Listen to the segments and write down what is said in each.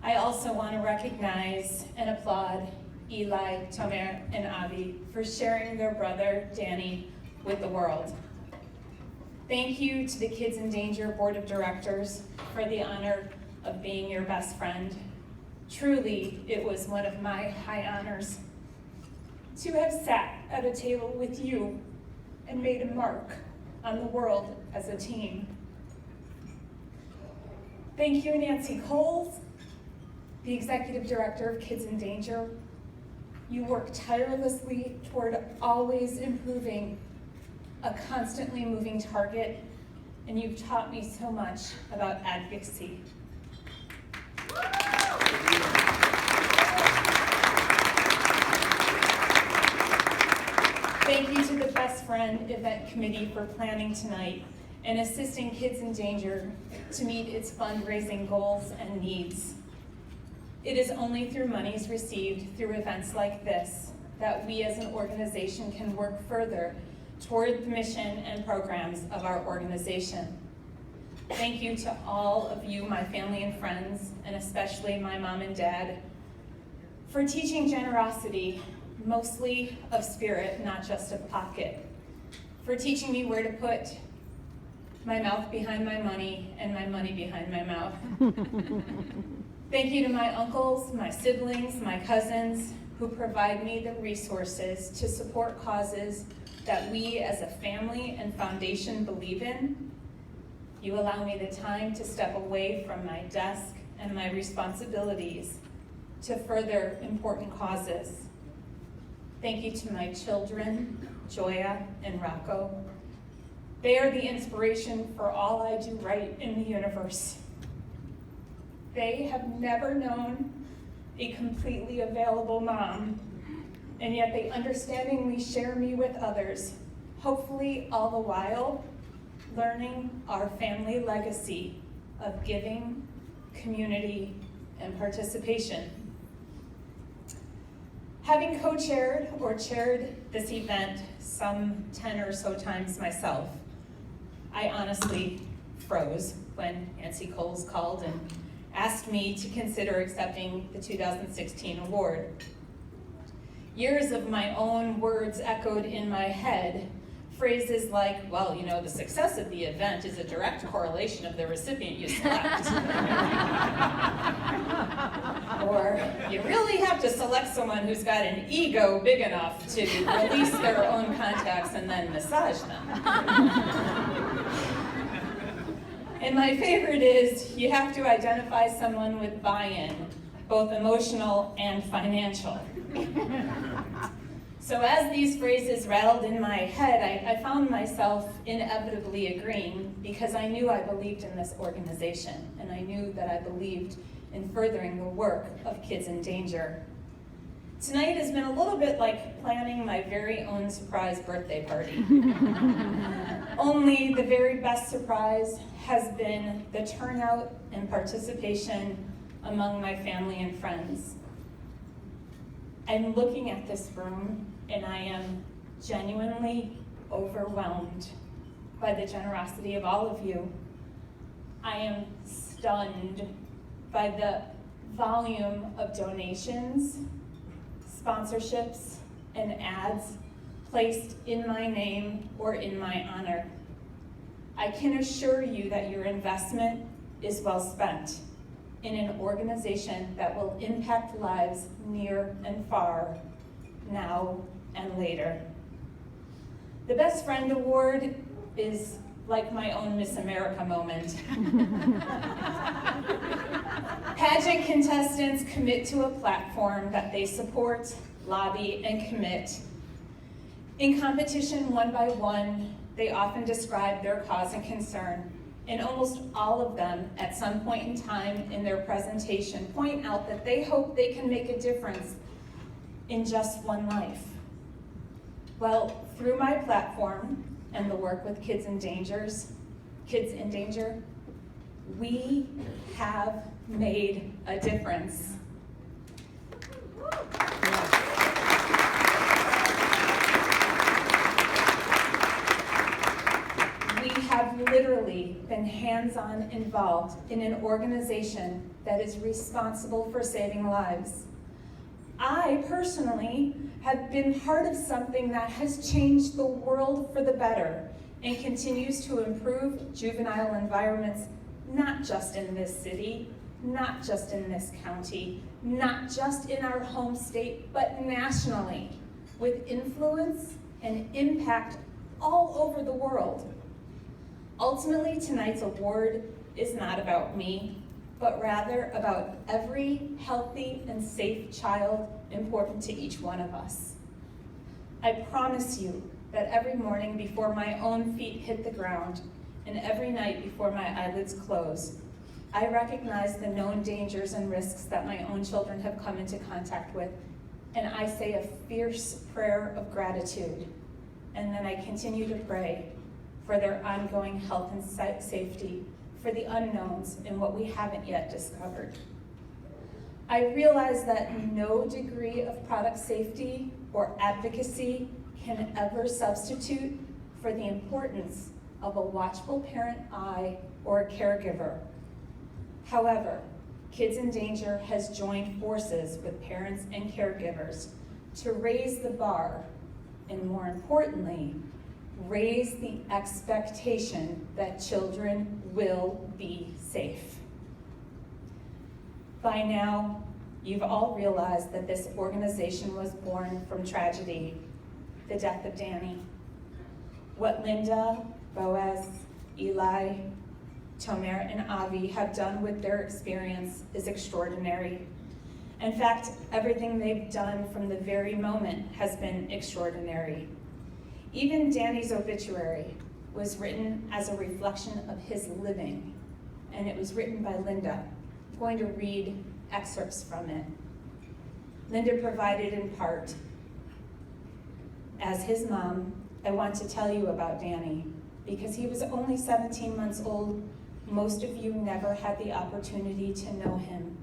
I also want to recognize and applaud Eli, Tomer, and Avi for sharing their brother, Danny, with the world. Thank you to the Kids in Danger Board of Directors for the honor of being your best friend. Truly, it was one of my high honors to have sat at a table with you and made a mark on the world as a team. Thank you, Nancy Coles, the Executive Director of Kids in Danger. You work tirelessly toward always improving, a constantly moving target, and you've taught me so much about advocacy. Thank you to the Best Friend Event Committee for planning tonight and assisting Kids in Danger to meet its fundraising goals and needs. It is only through monies received through events like this that we as an organization can work further toward the mission and programs of our organization. Thank you to all of you, my family and friends, and especially my mom and dad, for teaching generosity, mostly of spirit, not just of pocket, for teaching me where to put my mouth behind my money and my money behind my mouth. Thank you to my uncles, my siblings, my cousins, who provide me the resources to support causes that we as a family and foundation believe in. You allow me the time to step away from my desk and my responsibilities to further important causes. Thank you to my children, Joya and Rocco. They are the inspiration for all I do right in the universe. They have never known a completely available mom, and yet they understandingly share me with others, hopefully all the while learning our family legacy of giving, community, and participation. Having co-chaired or chaired this event some 10 or so times myself, I honestly froze when Nancy Coles called and asked me to consider accepting the 2016 award. Years of my own words echoed in my head, phrases like, well, you know, the success of the event is a direct correlation of the recipient you select. Or, you really have to select someone who's got an ego big enough to release their own contacts and then massage them. And my favorite is, you have to identify someone with buy-in, both emotional and financial. So as these phrases rattled in my head, I found myself inevitably agreeing because I knew I believed in this organization, and I knew that I believed in furthering the work of Kids in Danger. Tonight has been a little bit like planning my very own surprise birthday party. Only the very best surprise has been the turnout and participation among my family and friends. I'm looking at this room and I am genuinely overwhelmed by the generosity of all of you. I am stunned by the volume of donations, sponsorships, and ads placed in my name or in my honor. I can assure you that your investment is well spent in an organization that will impact lives near and far, now and later. The Best Friend Award is like my own Miss America moment. Pageant contestants commit to a platform that they support, lobby, and commit. In competition one by one, they often describe their cause and concern, and almost all of them, at some point in time in their presentation, point out that they hope they can make a difference in just one life. Well, through my platform and the work with Kids in Danger, we have made a difference. We have literally been hands-on involved in an organization that is responsible for saving lives. I personally have been part of something that has changed the world for the better and continues to improve juvenile environments, not just in this city, not just in this county, not just in our home state, but nationally, with influence and impact all over the world. Ultimately, tonight's award is not about me, but rather about every healthy and safe child important to each one of us. I promise you that every morning before my own feet hit the ground and every night before my eyelids close, I recognize the known dangers and risks that my own children have come into contact with, and I say a fierce prayer of gratitude, and then I continue to pray for their ongoing health and safety, for the unknowns and what we haven't yet discovered. I realize that no degree of product safety or advocacy can ever substitute for the importance of a watchful parent eye or a caregiver. However, Kids in Danger has joined forces with parents and caregivers to raise the bar, and more importantly, raise the expectation that children will be safe. By now, you've all realized that this organization was born from tragedy, the death of Danny. What Linda, Boaz, Eli, Tomer, and Avi have done with their experience is extraordinary. In fact, everything they've done from the very moment has been extraordinary. Even Danny's obituary was written as a reflection of his living, and it was written by Linda. I'm going to read excerpts from it. Linda provided in part, "As his mom, I want to tell you about Danny. Because he was only 17 months old, most of you never had the opportunity to know him.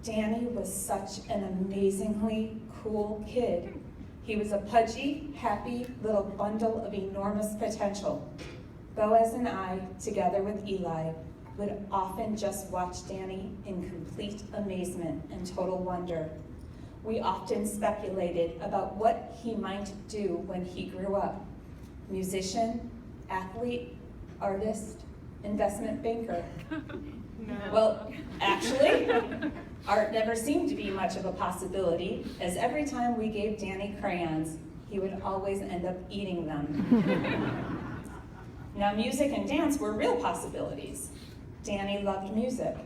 Danny was such an amazingly cool kid. He was a pudgy, happy little bundle of enormous potential. Boaz and I, together with Eli, would often just watch Danny in complete amazement and total wonder. We often speculated about what he might do when he grew up. Musician, athlete, artist, investment banker." No. Well, actually, art never seemed to be much of a possibility, as every time we gave Danny crayons, he would always end up eating them. Now, music and dance were real possibilities. Danny loved music.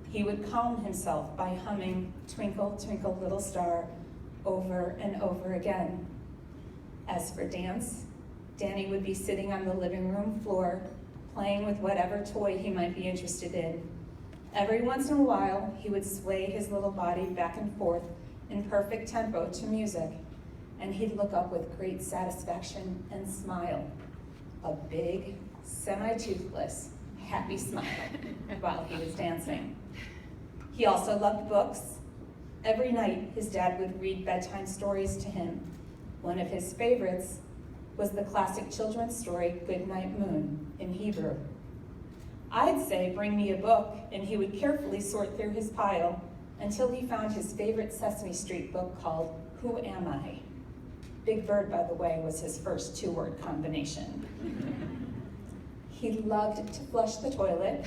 He would calm himself by humming "Twinkle, Twinkle, Little Star" over and over again. As for dance, Danny would be sitting on the living room floor, playing with whatever toy he might be interested in. Every once in a while, he would sway his little body back and forth in perfect tempo to music, and he'd look up with great satisfaction and smile. A big, semi-toothless, happy smile while he was dancing. He also loved books. Every night, his dad would read bedtime stories to him. One of his favorites was the classic children's story, "Goodnight Moon," in Hebrew. I'd say, "Bring me a book," and he would carefully sort through his pile until he found his favorite Sesame Street book called "Who Am I?" Big Bird, by the way, was his first two-word combination. He loved to flush the toilet.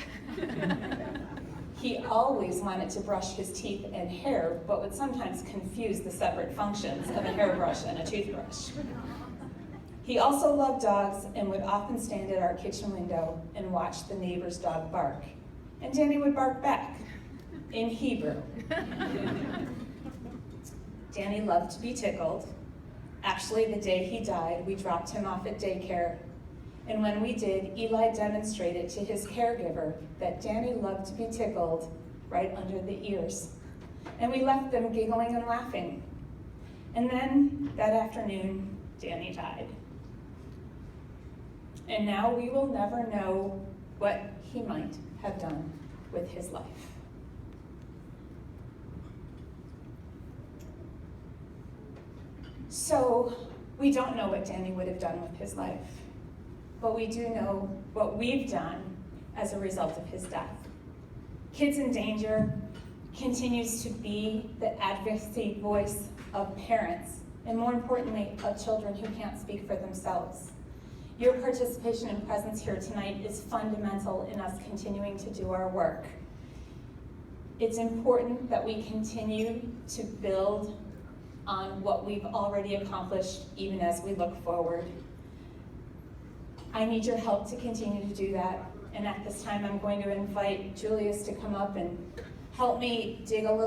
He always wanted to brush his teeth and hair, but would sometimes confuse the separate functions of a hairbrush and a toothbrush. He also loved dogs and would often stand at our kitchen window and watch the neighbor's dog bark. And Danny would bark back in Hebrew. Danny loved to be tickled. Actually, the day he died, we dropped him off at daycare. And when we did, Eli demonstrated to his caregiver that Danny loved to be tickled right under the ears. And we left them giggling and laughing. And then, that afternoon, Danny died. And now we will never know what he might have done with his life. So, we don't know what Danny would have done with his life. but we do know what we've done as a result of his death. Kids in Danger continues to be the advocacy voice of parents, and more importantly, of children who can't speak for themselves. Your participation and presence here tonight is fundamental in us continuing to do our work. It's important that we continue to build on what we've already accomplished, even as we look forward. I need your help to continue to do that, and at this time I'm going to invite Julius to come up and help me dig a little